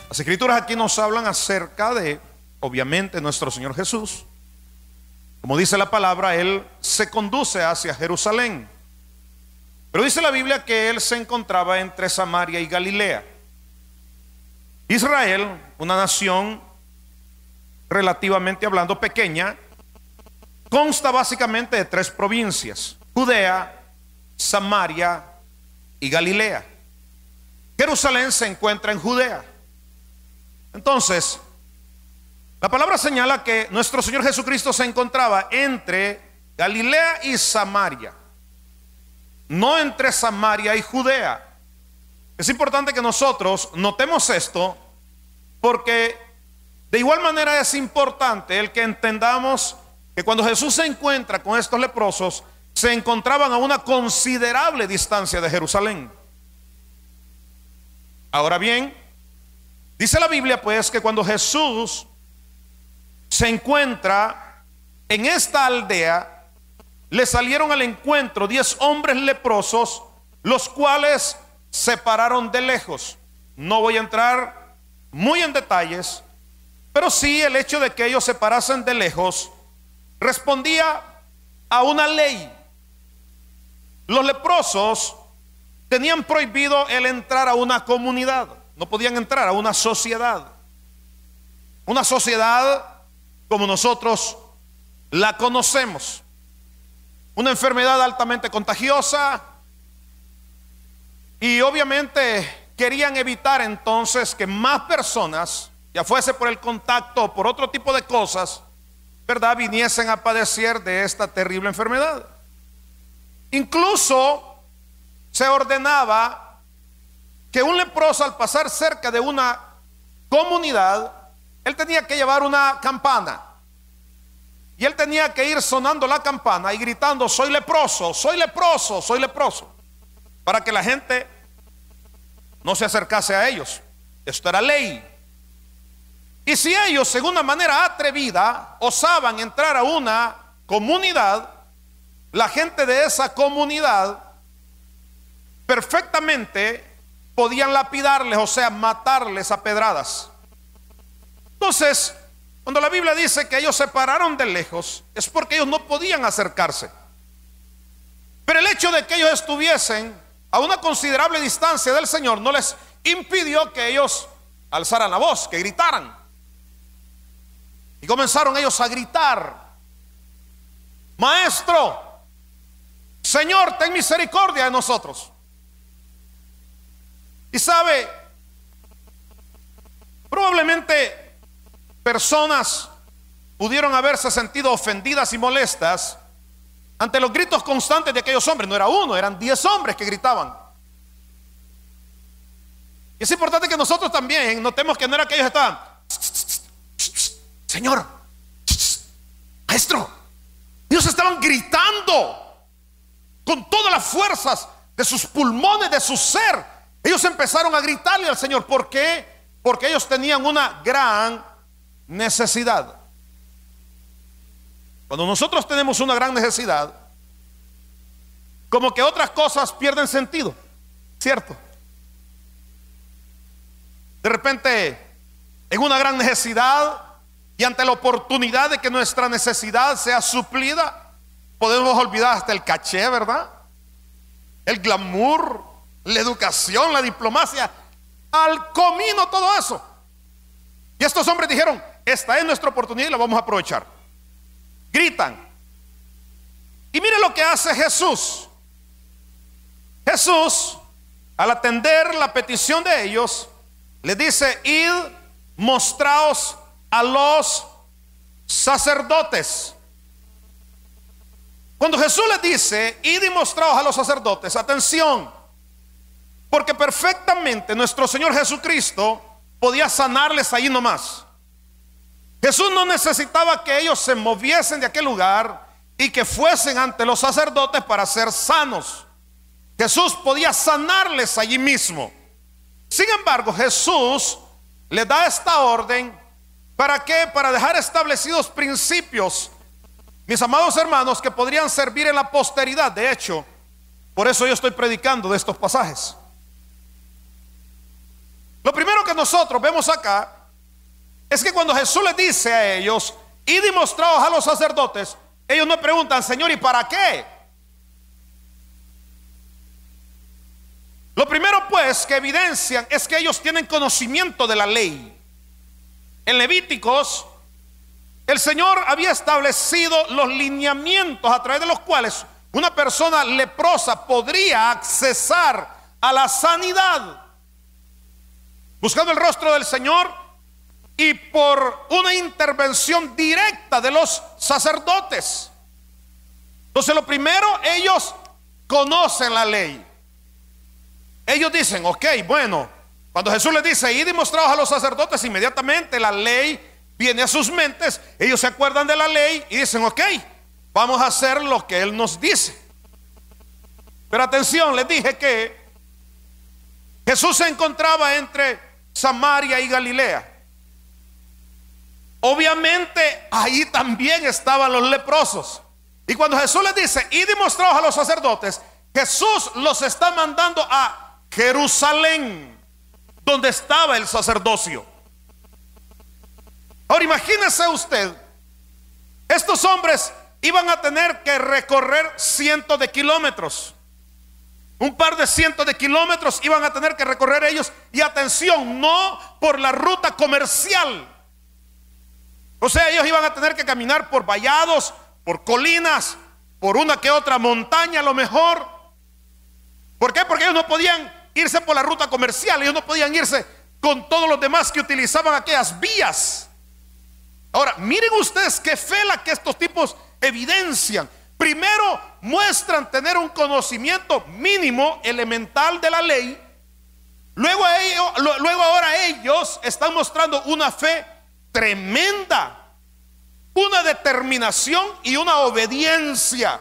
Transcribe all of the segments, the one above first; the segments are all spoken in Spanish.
Las escrituras aquí nos hablan acerca de, obviamente, nuestro Señor Jesús. Como dice la palabra, Él se conduce hacia Jerusalén. Pero dice la Biblia que Él se encontraba entre Samaria y Galilea. Israel, una nación relativamente hablando pequeña, consta básicamente de 3 provincias: Judea, Samaria y Galilea. Jerusalén se encuentra en Judea. Entonces, la palabra señala que nuestro Señor Jesucristo se encontraba entre Galilea y Samaria, no entre Samaria y Judea. Es importante que nosotros notemos esto, porque de igual manera es importante el que entendamos que cuando Jesús se encuentra con estos leprosos, se encontraban a una considerable distancia de Jerusalén. Ahora bien, dice la Biblia pues que cuando Jesús se encuentra en esta aldea, le salieron al encuentro 10 hombres leprosos, los cuales se pararon de lejos. No voy a entrar muy en detalles, pero sí el hecho de que ellos se parasen de lejos respondía a una ley. Los leprosos tenían prohibido el entrar a una comunidad, no podían entrar a una sociedad como nosotros la conocemos. Una enfermedad altamente contagiosa, y obviamente querían evitar entonces que más personas, ya fuese por el contacto o por otro tipo de cosas, ¿verdad?, viniesen a padecer de esta terrible enfermedad. Incluso se ordenaba que un leproso, al pasar cerca de una comunidad, él tenía que llevar una campana, y él tenía que ir sonando la campana y gritando: soy leproso, soy leproso, soy leproso, para que la gente no se acercase a ellos. Esto era ley. Y si ellos, en una manera atrevida, osaban entrar a una comunidad, la gente de esa comunidad perfectamente podían lapidarles, o sea, matarles a pedradas. Entonces, cuando la Biblia dice que ellos se pararon de lejos, es porque ellos no podían acercarse. Pero el hecho de que ellos estuviesen a una considerable distancia del Señor no les impidió que ellos alzaran la voz, que gritaran. Y comenzaron ellos a gritar: Maestro, Señor, ten misericordia de nosotros. Y sabe, probablemente personas pudieron haberse sentido ofendidas y molestas ante los gritos constantes de aquellos hombres. No era uno, eran 10 hombres que gritaban. Y es importante que nosotros también notemos que no era que ellos estaban: Señor, Maestro. Ellos estaban gritando con todas las fuerzas de sus pulmones, de su ser. Ellos empezaron a gritarle al Señor. ¿Por qué? Porque ellos tenían una gran necesidad. Cuando nosotros tenemos una gran necesidad, como que otras cosas pierden sentido, ¿cierto? De repente, en una gran necesidad y ante la oportunidad de que nuestra necesidad sea suplida, podemos olvidar hasta el caché, ¿verdad? El glamour, la educación, la diplomacia, al comino, todo eso. Y estos hombres dijeron: esta es nuestra oportunidad y la vamos a aprovechar. Gritan. Y mire lo que hace Jesús. Jesús, al atender la petición de ellos, les dice: id, mostraos a los sacerdotes. Cuando Jesús les dice: id y mostraos a los sacerdotes, atención, porque perfectamente nuestro Señor Jesucristo podía sanarles ahí nomás. Jesús no necesitaba que ellos se moviesen de aquel lugar y que fuesen ante los sacerdotes para ser sanos. Jesús podía sanarles allí mismo. Sin embargo, Jesús le da esta orden. ¿Para qué? Para dejar establecidos principios, mis amados hermanos, que podrían servir en la posteridad. De hecho, por eso yo estoy predicando de estos pasajes. Lo primero que nosotros vemos acá es que cuando Jesús les dice a ellos, id y mostraos a los sacerdotes, ellos no preguntan, Señor, ¿y para qué? Lo primero pues que evidencian es que ellos tienen conocimiento de la ley. En Levíticos, el Señor había establecido los lineamientos a través de los cuales una persona leprosa podría accesar a la sanidad, buscando el rostro del Señor y por una intervención directa de los sacerdotes. Entonces, lo primero, ellos conocen la ley. Ellos dicen, ok, bueno, cuando Jesús les dice, id y mostraos a los sacerdotes, inmediatamente la ley viene a sus mentes. Ellos se acuerdan de la ley y dicen, ok, vamos a hacer lo que Él nos dice. Pero atención, les dije que Jesús se encontraba entre Samaria y Galilea. Obviamente ahí también estaban los leprosos. Y cuando Jesús les dice, id y mostraos a los sacerdotes, Jesús los está mandando a Jerusalén, donde estaba el sacerdocio. Ahora imagínese usted, estos hombres iban a tener que recorrer cientos de kilómetros. Un par de cientos de kilómetros iban a tener que recorrer ellos. Y atención, no por la ruta comercial. O sea, ellos iban a tener que caminar por vallados, por colinas, por una que otra montaña a lo mejor. ¿Por qué? Porque ellos no podían irse por la ruta comercial. Ellos no podían irse con todos los demás que utilizaban aquellas vías. Ahora, miren ustedes qué fe la que estos tipos evidencian. Primero, muestran tener un conocimiento mínimo, elemental de la ley. Luego ahora ellos están mostrando una fe tremenda, una determinación y una obediencia.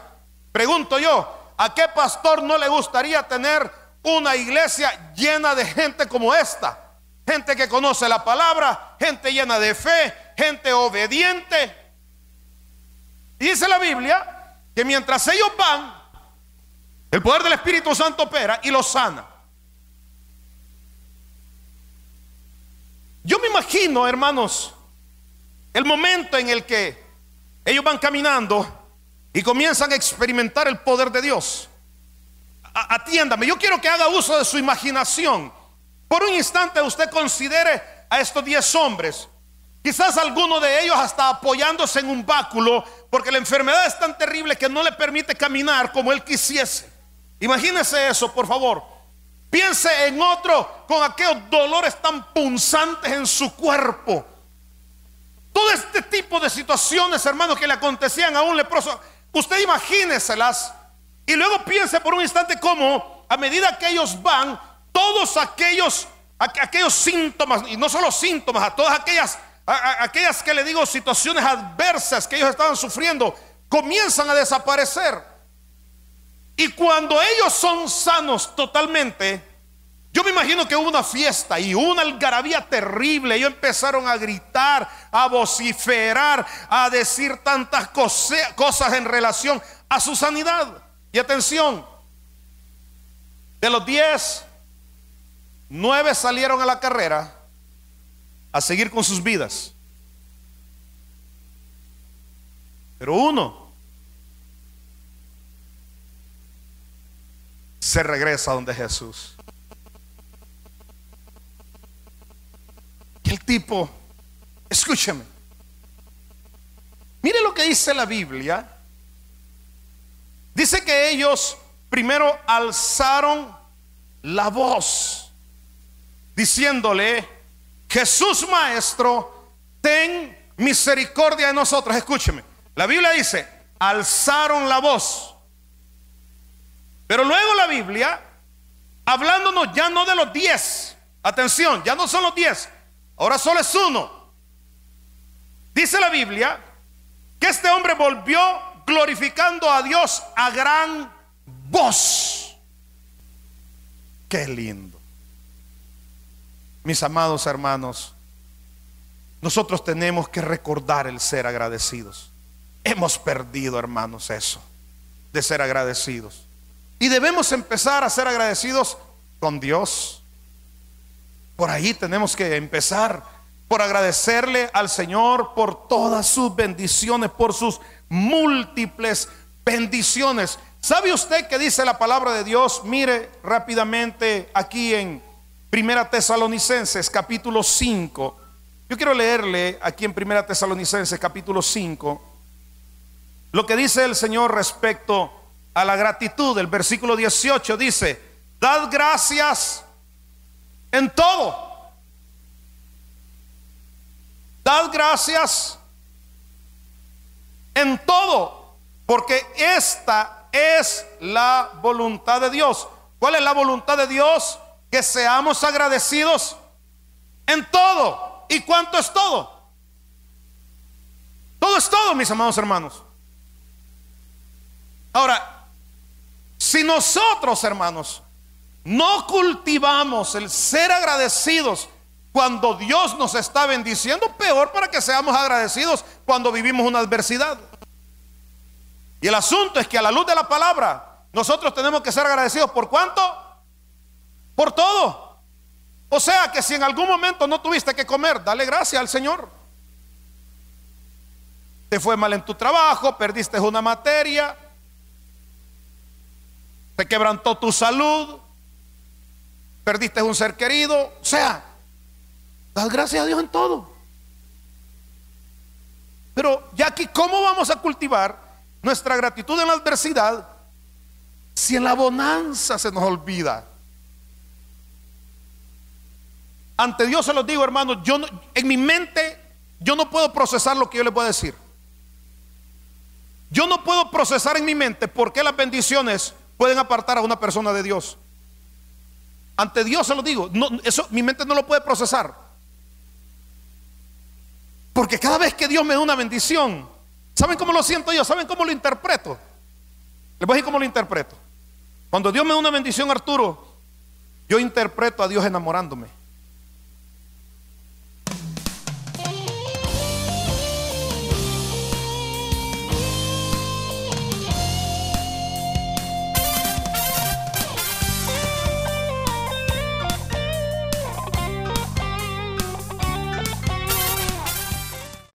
Pregunto yo, ¿a qué pastor no le gustaría tener una iglesia llena de gente como esta? Gente que conoce la palabra, gente llena de fe, gente obediente. Y dice la Biblia que mientras ellos van, el poder del Espíritu Santo opera y los sana. Yo me imagino, hermanos, el momento en el que ellos van caminando y comienzan a experimentar el poder de Dios. Atiéndame, yo quiero que haga uso de su imaginación. Por un instante usted considere a estos 10 hombres, quizás alguno de ellos hasta apoyándose en un báculo, porque la enfermedad es tan terrible que no le permite caminar como él quisiese. Imagínese eso, por favor. Piense en otro con aquellos dolores tan punzantes en su cuerpo. Todo este tipo de situaciones, hermanos, que le acontecían a un leproso, usted imagíneselas y luego piense por un instante cómo a medida que ellos van, todos aquellos síntomas, y no solo síntomas, a todas aquellas que le digo situaciones adversas que ellos estaban sufriendo, comienzan a desaparecer. Y cuando ellos son sanos totalmente, yo me imagino que hubo una fiesta y una algarabía terrible. Ellos empezaron a gritar, a vociferar, a decir tantas cosas en relación a su sanidad. Y atención, de los 10, 9 salieron a la carrera a seguir con sus vidas, pero uno se regresa donde Jesús. Y el tipo, escúcheme, mire lo que dice la Biblia. Dice que ellos primero alzaron la voz diciéndole: Jesús Maestro, ten misericordia de nosotros. Escúcheme, la Biblia dice, alzaron la voz. Pero luego la Biblia, hablándonos ya no de los 10, atención, ya no son los 10, ahora solo es uno. Dice la Biblia que este hombre volvió glorificando a Dios a gran voz. Qué lindo. Mis amados hermanos, nosotros tenemos que recordar el ser agradecidos. Hemos perdido, hermanos, eso de ser agradecidos. Y debemos empezar a ser agradecidos con Dios. Por ahí tenemos que empezar, por agradecerle al Señor por todas sus bendiciones, por sus múltiples bendiciones. ¿Sabe usted qué dice la palabra de Dios? Mire rápidamente aquí en Primera Tesalonicenses capítulo 5. Yo quiero leerle aquí en Primera Tesalonicenses capítulo 5 lo que dice el Señor respecto a la gratitud. El versículo 18 dice: dad gracias en todo. Dad gracias en todo, porque esta es la voluntad de Dios. ¿Cuál es la voluntad de Dios? Que seamos agradecidos en todo. ¿Y cuánto es todo? Todo es todo, mis amados hermanos. Ahora, si nosotros, hermanos, no cultivamos el ser agradecidos cuando Dios nos está bendiciendo, peor para que seamos agradecidos cuando vivimos una adversidad. Y el asunto es que a la luz de la palabra, nosotros tenemos que ser agradecidos. ¿Por cuánto? Por todo. O sea que si en algún momento no tuviste que comer, dale gracias al Señor. Te fue mal en tu trabajo, perdiste una materia, te quebrantó tu salud, perdiste un ser querido. O sea, das gracias a Dios en todo. Pero ya aquí, ¿cómo vamos a cultivar nuestra gratitud en la adversidad si en la bonanza se nos olvida? Ante Dios se los digo, hermanos, yo no, en mi mente yo no puedo procesar lo que yo les voy a decir. Yo no puedo procesar en mi mente por qué las bendiciones pueden apartar a una persona de Dios. Ante Dios se lo digo, no, eso mi mente no lo puede procesar. Porque cada vez que Dios me da una bendición, ¿saben cómo lo siento yo? ¿Saben cómo lo interpreto? Les voy a decir cómo lo interpreto. Cuando Dios me da una bendición, Arturo, yo interpreto a Dios enamorándome.